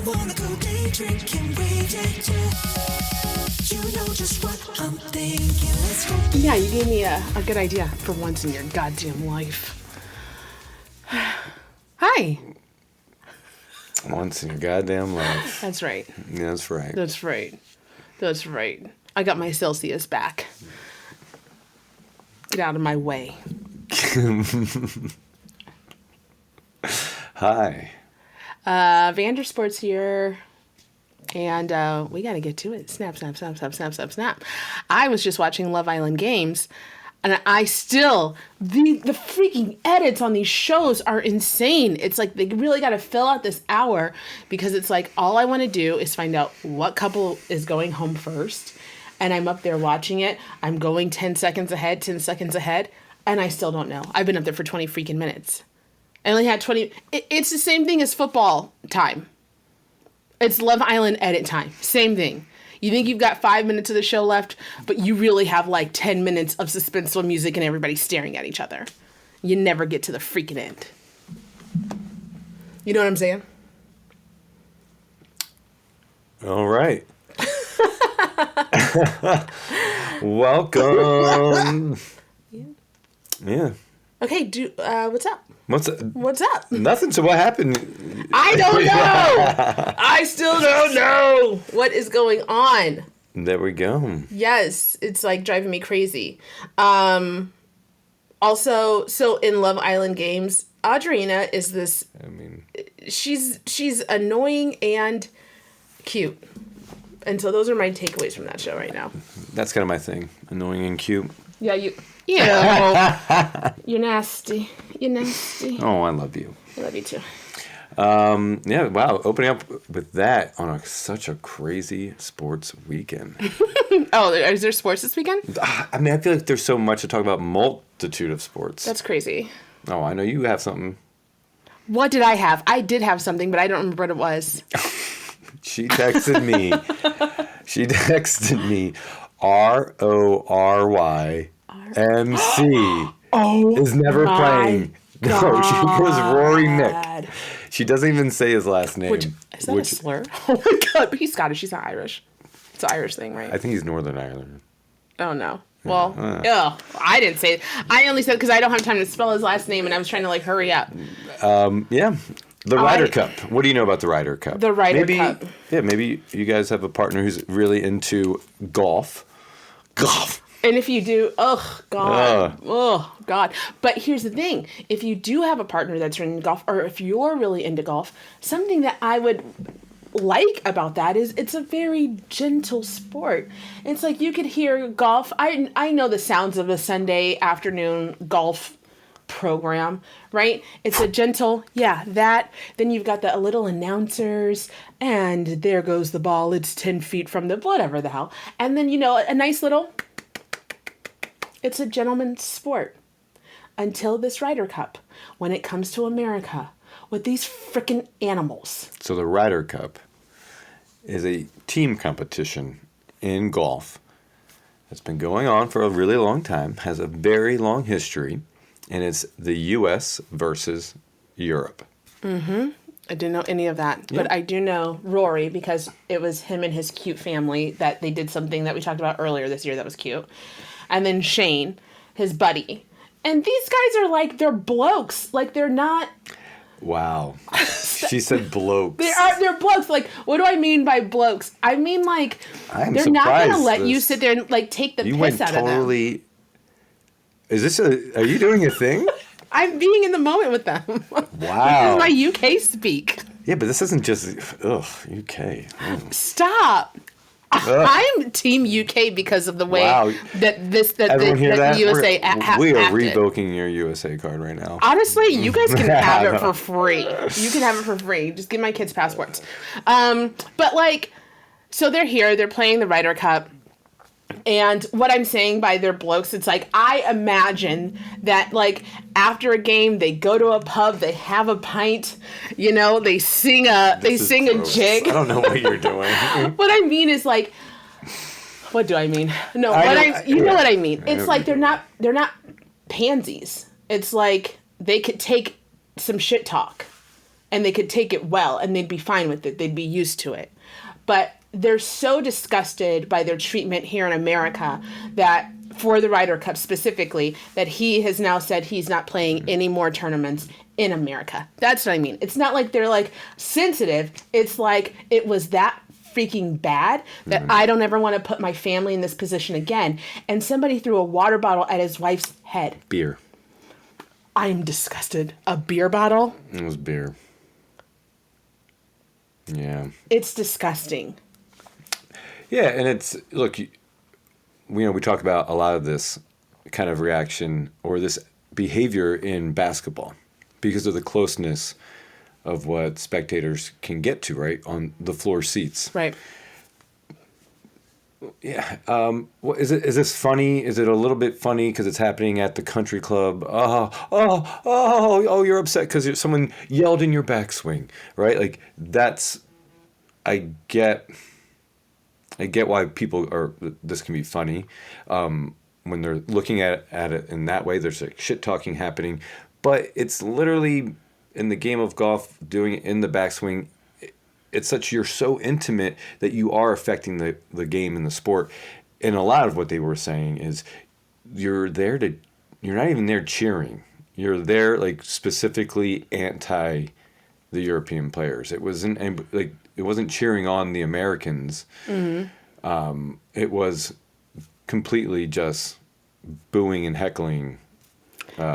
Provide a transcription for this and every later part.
wanna go day drinking, you know just what I'm thinking. Let's go. Yeah, you gave me a good idea for once in your goddamn life. Hi. Once in your goddamn life. That's right. Yeah, that's right. That's right. That's right. I got my Celsius back. Get out of my way. Hi. Vandersport's here. And we got to get to it. Snap, snap, snap, snap, snap, snap, snap. I was just watching Love Island Games. And I still, the freaking edits on these shows are insane. It's like they really got to fill out this hour because it's like all I want to do is find out what couple is going home first. And I'm up there watching it. I'm going 10 seconds ahead, and I still don't know. I've been up there for 20 freaking minutes. I only had 20. It's the same thing as football time. It's Love Island edit time. Same thing. You think you've got 5 minutes of the show left, but you really have like 10 minutes of suspenseful music and everybody staring at each other. You never get to the freaking end. You know what I'm saying? All right. Welcome. Yeah. Okay, what's up? What's up? Nothing. So what happened? I don't know. I still don't know what is going on. There we go. Yes, it's like driving me crazy. Also, so in Love Island Games, Audrina is this. I mean, she's annoying and cute, and so those are my takeaways from that show right now. That's kind of my thing. Annoying and cute. Yeah, you. You're nasty. You're nasty. Oh, I love you. I love you too. Yeah, wow. Opening up with that on such a crazy sports weekend. Oh, is there sports this weekend? I mean, I feel like there's so much to talk about. Multitude of sports. That's crazy. Oh, I know you have something. What did I have? I did have something, but I don't remember what it was. She texted me. RORYMC is never playing. God. No, she goes Rory Nick. She doesn't even say his last name. Is that a slur? Oh my God, but he's Scottish. He's not Irish. It's an Irish thing, right? I think he's Northern Ireland. Oh, no. Well, I didn't say it. I only said because I don't have time to spell his last name, and I was trying to, like, hurry up. Yeah. The Ryder Cup. What do you know about the Ryder Cup? The Ryder Cup. Yeah, maybe you guys have a partner who's really into golf. And if you do, oh, God. But here's the thing. If you do have a partner that's into golf, or if you're really into golf, something that I would like about that is it's a very gentle sport. It's like you could hear golf. I know the sounds of a Sunday afternoon golf program, right? It's a gentle, that. Then you've got the little announcers, and there goes the ball. It's 10 feet from the whatever the hell. And then, a nice little... It's a gentleman's sport until this Ryder Cup, when it comes to America, with these frickin' animals. So the Ryder Cup is a team competition in golf that's been going on for a really long time, has a very long history, and it's the U.S. versus Europe. Mm-hmm. I didn't know any of that, but I do know Rory because it was him and his cute family that they did something that we talked about earlier this year that was cute. And then Shane, his buddy. And these guys are like, they're blokes. Like, they're not... Wow. She said blokes. They're blokes. Like, what do I mean by blokes? I mean, like, they're not going to let you sit there and, like, take the piss out of them. Are you doing a thing? I'm being in the moment with them. Wow. This is my UK speak. Yeah, but this isn't just, UK. Stop. I'm Team UK because of the way that the USA acted. We are revoking your USA card right now. Honestly, you guys can have it for free. You can have it for free. Just give my kids passports. But like, so they're here. They're playing the Ryder Cup. And what I'm saying by they're blokes, it's like, I imagine that, like, after a game, they go to a pub, they have a pint, they sing a jig. I don't know what you're doing. What I mean is, like, what do I mean? No, you know what I mean. It's like they're not pansies. It's like they could take some shit talk. and they could take it well and they'd be fine with it. They'd be used to it. But they're so disgusted by their treatment here in America that for the Ryder Cup specifically, that he has now said he's not playing any more tournaments in America. That's what I mean. It's not like they're like sensitive. It's like it was that freaking bad that I don't ever want to put my family in this position again. And somebody threw a water bottle at his wife's head. Beer. I'm disgusted. A beer bottle? It was beer. Yeah. It's disgusting. Yeah, and it's, look, we talk about a lot of this kind of reaction or this behavior in basketball because of the closeness of what spectators can get to, right, on the floor seats. Right. Yeah. Is this funny? Is it a little bit funny because it's happening at the country club? Oh, you're upset because someone yelled in your backswing, right? Like that's, I get why people are, this can be funny when they're looking at it in that way. There's like shit talking happening, but it's literally in the game of golf, doing it in the backswing. It's you're so intimate that you are affecting the game and the sport. And a lot of what they were saying is you're not even there cheering. You're there like specifically anti the European players. It wasn't cheering on the Americans. Mm-hmm. It was completely just booing and heckling.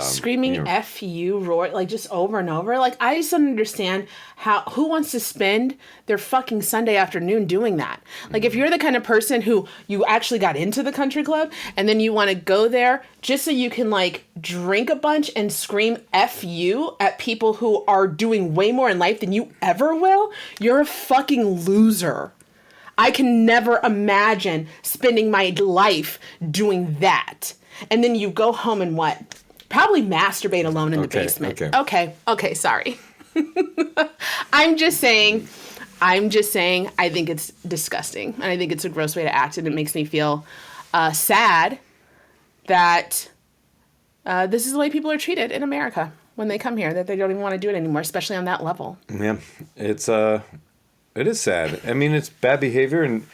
Screaming F you, roar, like just over and over. Like, I just don't understand who wants to spend their fucking Sunday afternoon doing that. Like, if you're the kind of person who you actually got into the country club and then you want to go there just so you can like drink a bunch and scream F you at people who are doing way more in life than you ever will, you're a fucking loser. I can never imagine spending my life doing that. And then you go home and what? Probably masturbate alone in the basement. Okay, sorry. I'm just saying, I think it's disgusting. And I think it's a gross way to act. And it makes me feel sad that this is the way people are treated in America when they come here, that they don't even want to do it anymore, especially on that level. Yeah, it is sad. I mean, it's bad behavior, and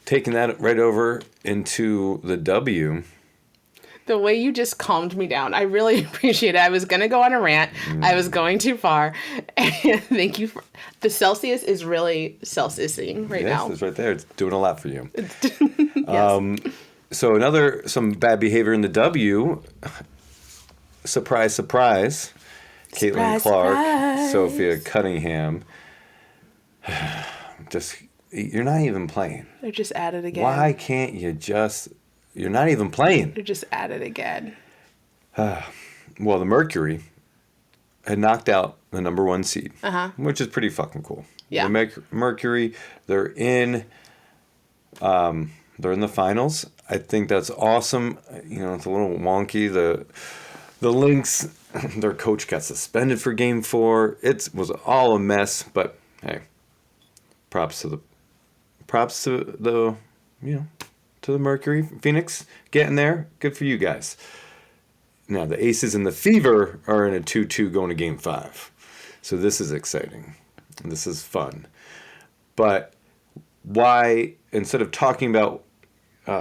taking that right over into the W. The way you just calmed me down, I really appreciate it. I was going to go on a rant. I was going too far. And thank you. The Celsius is really Celsiusing right now. Yes, it's right there. It's doing a lot for you. Yes. So some bad behavior in the W. Surprise, surprise. Caitlin Clark, surprise. Sophia Cunningham. You're not even playing. They're just at it again. Why can't you just... You're not even playing. They're just at it again. Well, the Mercury had knocked out the number 1 seed, which is pretty fucking cool. Yeah. The Mercury, they're in the finals. I think that's awesome. It's a little wonky. The Lynx, their coach got suspended for Game 4. It was all a mess, but hey, props to the Mercury, Phoenix, getting there. Good for you guys. Now, the Aces and the Fever are in a 2-2 going to Game 5. So this is exciting. This is fun. But why, instead of talking about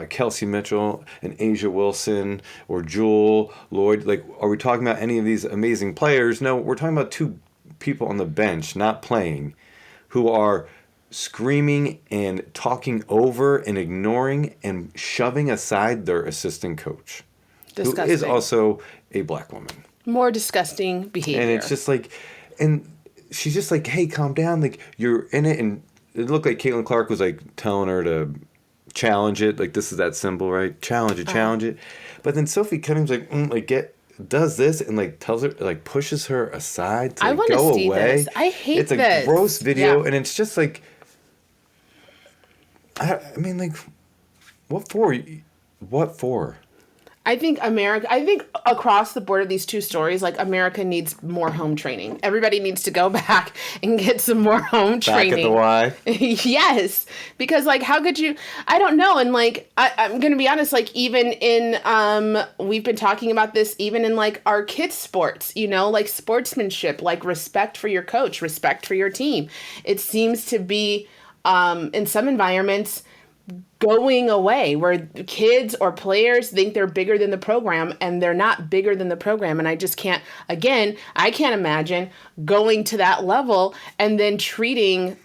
Kelsey Mitchell and Asia Wilson or Jewel Lloyd, like, are we talking about any of these amazing players? No, we're talking about 2 people on the bench not playing who are screaming and talking over and ignoring and shoving aside their assistant coach, Disgusting. who is also a black woman. More disgusting behavior. And it's just like, and she's just like, hey, calm down. Like, you're in it. And it looked like Caitlin Clark was like telling her to challenge it. Like, this is that symbol, right? Challenge it. But then Sophie Cunningham's like, does this and like tells her, like pushes her aside to like, go away. This. I hate this. It's a gross video. And it's just like, I mean, like, what for? What for? I think across the board of these two stories, like America needs more home training. Everybody needs to go back and get some more home training. Back at the Y. Yes, because like, how could you? I don't know. And like, I'm gonna be honest. Like, even in we've been talking about this even in like our kids' sports. You know, like sportsmanship, like respect for your coach, respect for your team. It seems to be in some environments going away where kids or players think they're bigger than the program and they're not bigger than the program. And I just can't, again, I can't imagine going to that level and then treating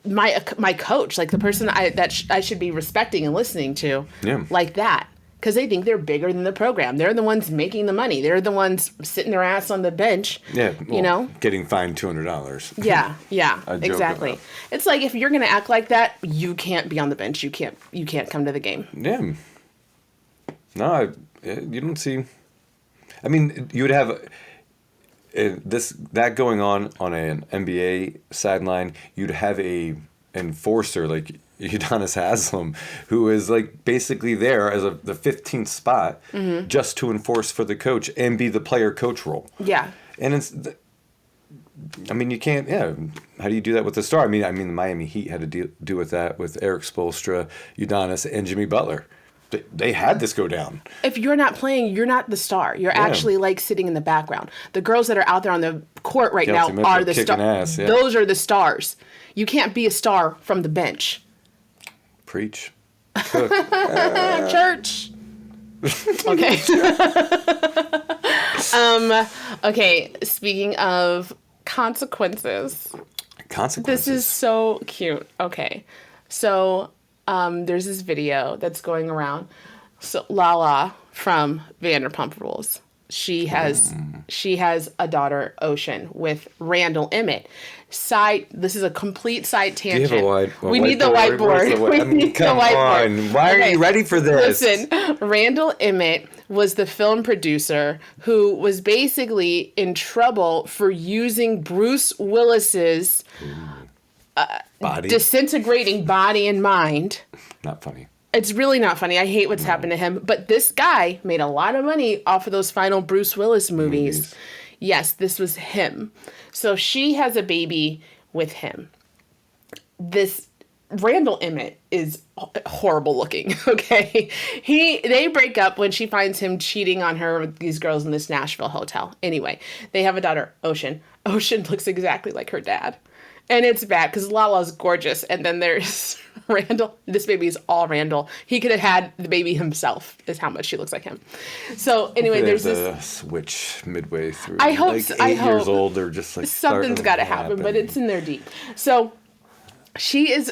my coach, like the person I should be respecting and listening to, like that. Because they think they're bigger than the program. They're the ones making the money. They're the ones sitting their ass on the bench. Yeah, well, you know, getting fined $200. Yeah, exactly. It's like, if you're gonna act like that, you can't be on the bench. You can't come to the game. Yeah. No, you don't see. I mean, you would have that going on an NBA sideline. You'd have a enforcer like Udonis Haslem, who is like basically there as the 15th spot, just to enforce for the coach and be the player-coach role. Yeah. And I mean, you can't. Yeah. How do you do that with the star? I mean, the Miami Heat had to do with that with Eric Spoelstra, Udonis, and Jimmy Butler. They had this go down. If you're not playing, you're not the star. You're actually like sitting in the background. The girls that are out there on the court right now are the stars. Yeah. Those are the stars. You can't be a star from the bench. Preach. Church. Okay. Okay. Speaking of consequences. This is so cute. Okay. So, there's this video that's going around. So Lala from Vanderpump Rules. She has a daughter, Ocean, with Randall Emmett. This is a complete side tangent. Do you have we need the whiteboard. Come on. Why are you ready for this? Listen, Randall Emmett was the film producer who was basically in trouble for using Bruce Willis's disintegrating body and mind. Not funny. It's really not funny. I hate what's happened to him. But this guy made a lot of money off of those final Bruce Willis movies. Yes, this was him. So she has a baby with him. This Randall Emmett is horrible looking, okay? They break up when she finds him cheating on her with these girls in this Nashville hotel. Anyway, they have a daughter, Ocean. Ocean looks exactly like her dad. And it's bad because Lala's gorgeous. And then there's Randall. This baby is all Randall. He could have had the baby himself, is how much she looks like him. So anyway, there's a switch midway through. I hope like 8 years old, they're just like something's got to happen, but it's in there deep. So she is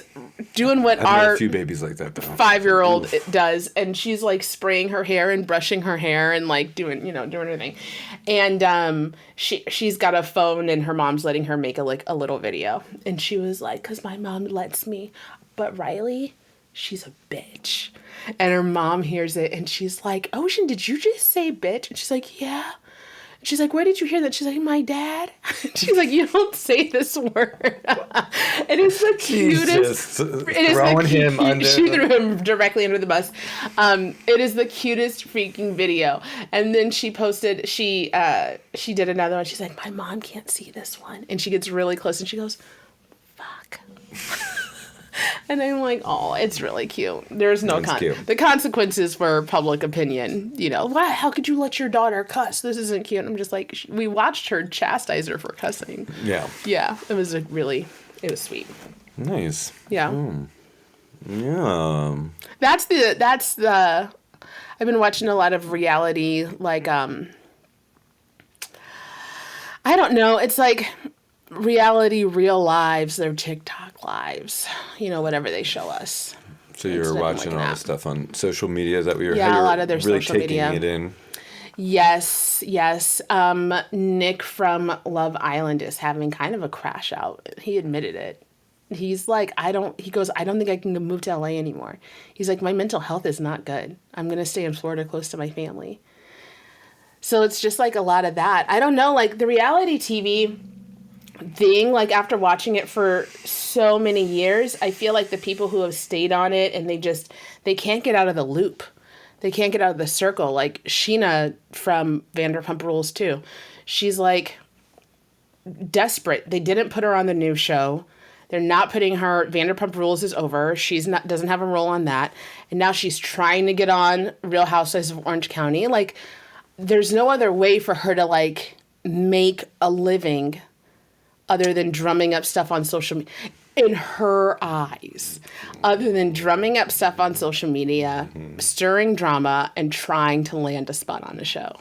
doing what a few babies like that, though. 5-year-old does, and she's like spraying her hair and brushing her hair and like doing her thing. And she's got a phone, and her mom's letting her make a little video. And she was like, "'Cause my mom lets me, but Riley, she's a bitch." And her mom hears it, and she's like, "Ocean, did you just say bitch?" And she's like, "Yeah." She's like, "Where did you hear that?" She's like, "My dad." She's like, "You don't say this word." It is the cutest. She threw him directly under the bus. It is the cutest freaking video. And then she posted. She did another one. She's like, "My mom can't see this one," and she gets really close and she goes, "Fuck." And I'm like, oh, it's really cute. There's no the consequences for public opinion. You know, why? How could you let your daughter cuss? This isn't cute. I'm just like, we watched her chastise her for cussing. Yeah. Yeah. It was it was sweet. Nice. Yeah. Yeah. That's the. I've been watching a lot of reality, like I don't know. It's like reality, real lives, their TikTok lives, whatever they show us. So you're watching all the stuff on social media? Is that what you're a lot of their really social taking media. It in? Yes. Nick from Love Island is having kind of a crash out. He admitted it. He's like, I don't think I can move to LA anymore. He's like, my mental health is not good. I'm going to stay in Florida close to my family. So it's just like a lot of that. I don't know, like the reality TV thing, like after watching it for so many years, I feel like the people who have stayed on it and they can't get out of the loop. They can't get out of the circle. Like Sheena from Vanderpump Rules too. She's like desperate. They didn't put her on the new show. They're not putting her. Vanderpump Rules is over. She's not doesn't have a role on that. And now she's trying to get on Real Housewives of Orange County. Like, there's no other way for her to like make a living other than drumming up stuff on social media. In her eyes, other than drumming up stuff on social media, stirring drama, and trying to land a spot on a show.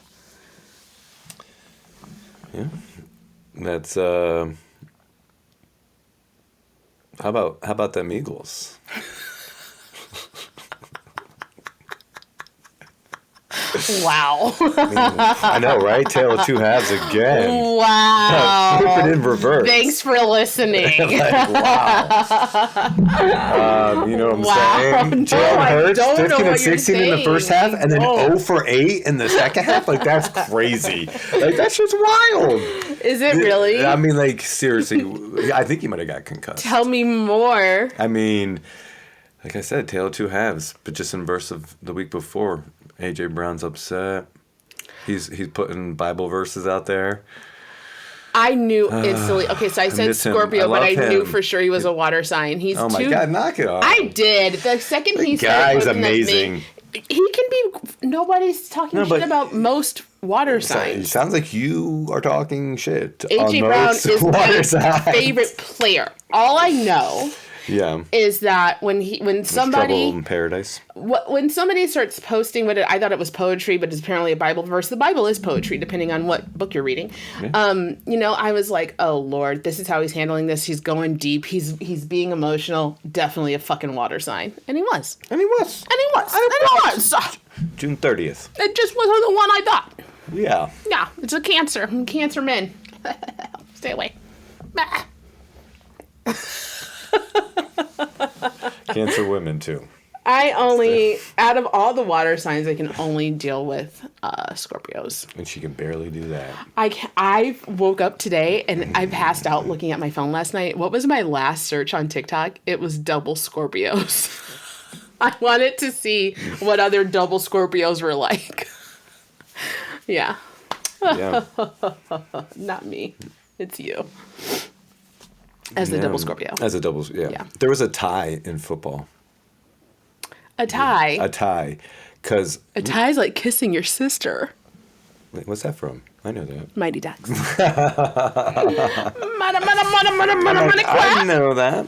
Yeah. That's how about them Eagles? Wow. I know, right? Tale of two halves again. Wow. Flip it in reverse. Thanks for listening. Like, wow. You know what I'm saying? No, Jalen I Hurts, don't know 15 what and 16 you're in the first half, saying. and then No. 0 for 8 in the second half? Like, that's crazy. Like, that's just wild. Is it really? I mean, like, seriously, I think he might have got concussed. Tell me more. I mean, like I said, tale of two halves, but just in verse of the week before, A.J. Brown's upset. He's putting Bible verses out there. I knew instantly. Okay, so I said miss him. Scorpio, I but I love knew him. for sure he was a water sign. He's Oh my too. God, knock it off. I did. The second he started guy's putting that amazing. thing, he can be. Nobody's talking No, shit but- about most water It signs. sounds like you are talking shit. A.J. on Brown most is water my signs. favorite player. All I know Yeah. is that when Trouble somebody in paradise. when somebody starts posting I thought it was poetry, but it's apparently a Bible verse. The Bible is poetry, depending on what book you're reading. Yeah. I was like, oh Lord, this is how he's handling this. He's going deep. He's being emotional. Definitely a fucking water sign, and he was. And he was. June 30th. It just wasn't the one I thought. Yeah. Yeah, it's a Cancer. Cancer men. Stay away. Cancer women, too. Out of all the water signs, I can only deal with Scorpios. And she can barely do that. I woke up today and I passed out looking at my phone last night. What was my last search on TikTok? It was double Scorpios. I wanted to see what other double Scorpios were like. Yeah. Yeah. Not me. It's you. As the double Scorpio. As a double, yeah. There was a tie in football. A tie. A tie. Because. A tie is like kissing your sister. Wait, what's that from? I know that. Mighty Ducks. I know that.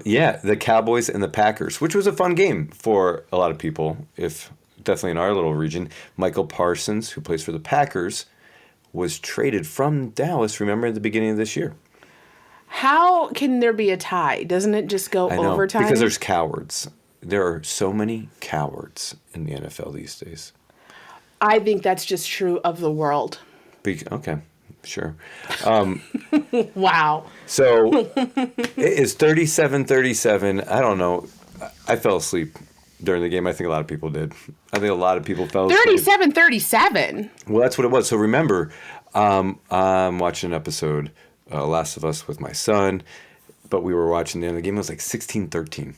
Yeah, the Cowboys and the Packers, which was a fun game for a lot of people, definitely in our little region. Michael Parsons, who plays for the Packers, was traded from Dallas, remember, at the beginning of this year. How can there be a tie? Doesn't it just go I know, overtime? because there's cowards. There are so many cowards in the NFL these days. I think that's just true of the world. Okay, sure. Wow. So it is 37-37. I don't know. I fell asleep during the game. I think a lot of people did. I think a lot of people fell asleep. 37-37. Well, that's what it was. So remember, I'm watching an episode, Last of Us, with my son, but we were watching the end of the game. It was like 16-13.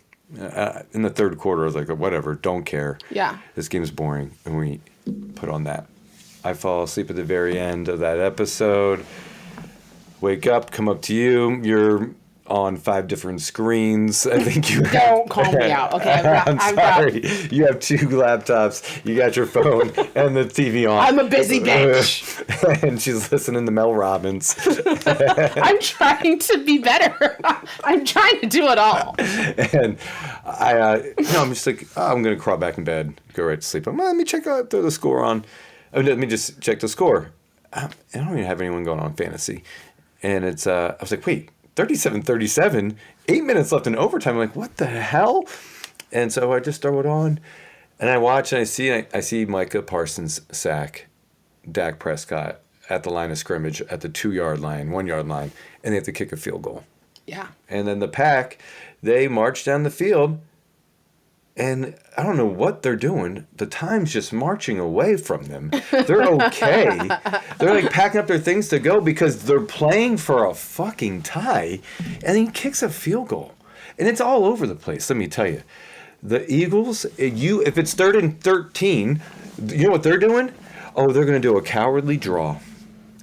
In the third quarter, I was like, whatever, don't care. Yeah. This game's boring. And we put on that. I fall asleep at the very end of that episode. Wake up, come up to you. You're on 5 different screens. I think you Don't call me out. Okay, I'm sorry. You have 2 laptops. You got your phone and the TV on. I'm a busy bitch. And she's listening to Mel Robbins. I'm trying to be better. I'm trying to do it all. And I'm just like, I'm going to crawl back in bed, go right to sleep. Let me throw the score on. Let me just check the score. I don't even have anyone going on fantasy. And I was like, wait, 37-37, 8 minutes left in overtime. I'm like, what the hell? And so I just throw it on, and I watch, and I see Micah Parsons sack Dak Prescott at the line of scrimmage at the 2-yard line, 1-yard line, and they have to kick a field goal. Yeah. And then the Pack, they march down the field, and I don't know what they're doing. The time's just marching away from them. They're okay. They're like packing up their things to go because they're playing for a fucking tie. And he kicks a field goal. And it's all over the place, let me tell you. The Eagles, if it's 3rd and 13, you know what they're doing? Oh, they're going to do a cowardly draw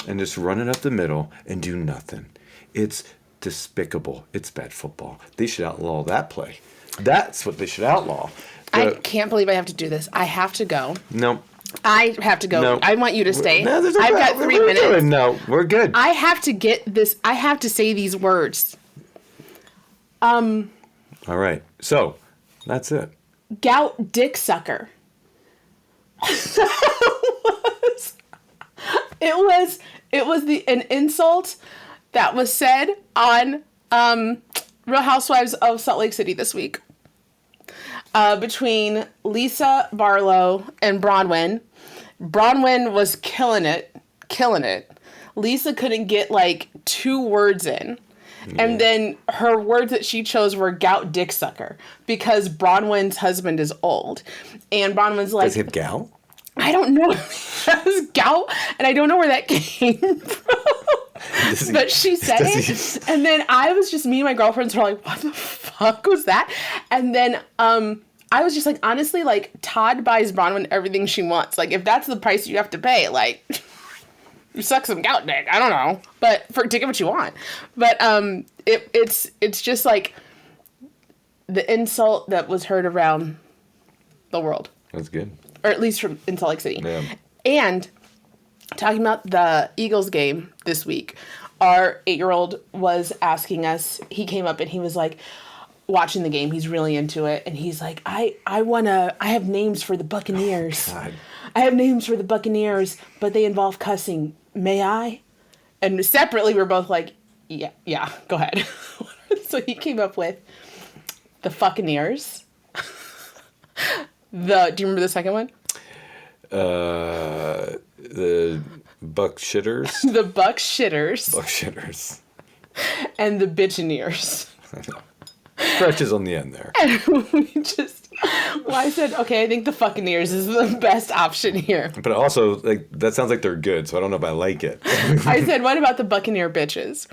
and just run it up the middle and do nothing. It's despicable. It's bad football. They should outlaw that play. That's what they should outlaw. I can't believe I have to do this. I have to go. No. I have to go. No. I want you to stay. No, I've got 3 minutes. No, we're good. I have to get this. I have to say these words. All right. So, that's it. Gout dick sucker. It was an insult that was said on Real Housewives of Salt Lake City this week. Between Lisa Barlow and Bronwyn. Bronwyn was killing it. Lisa couldn't get like 2 words in. Yeah. And then her words that she chose were gout dick sucker because Bronwyn's husband is old. And Bronwyn's like... Does he have gout? I don't know. That was gout, and I don't know where that came from. But she said it, and then I was just, me and my girlfriends were like, what the fuck was that? And then I was just like, honestly, like, Todd buys Bronwyn everything she wants. Like, if that's the price you have to pay, like, you suck some gout dick. I don't know. But to get what you want. But it's just like the insult that was heard around the world. That's good. Or at least from in Salt Lake City. Yeah. And talking about the Eagles game this week, our 8-year-old was asking us, he came up and he was like, watching the game, he's really into it, and he's like, I have names for the Buccaneers. God. I have names for the Buccaneers, but they involve cussing. May I? And separately, we're both like, yeah, go ahead. So he came up with the Buccaneers. Do you remember the second one? The Buck Shitters. The Buck Shitters. Buck Shitters. And the Bitchineers. Stretches on the end there. And I said, okay, I think the Buccaneers is the best option here. But also, like, that sounds like they're good, so I don't know if I like it. I said, what about the Buccaneer bitches?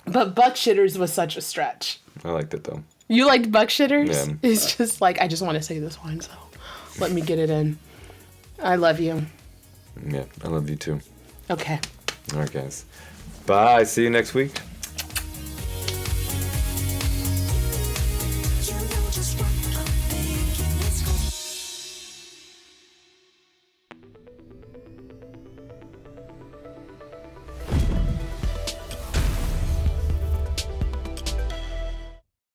But Buck Shitters was such a stretch. I liked it, though. You liked Buck Shitters? Yeah. It's just like, I just want to say this one, so let me get it in. I love you. Yeah, I love you too. Okay. All right, guys. Bye. See you next week.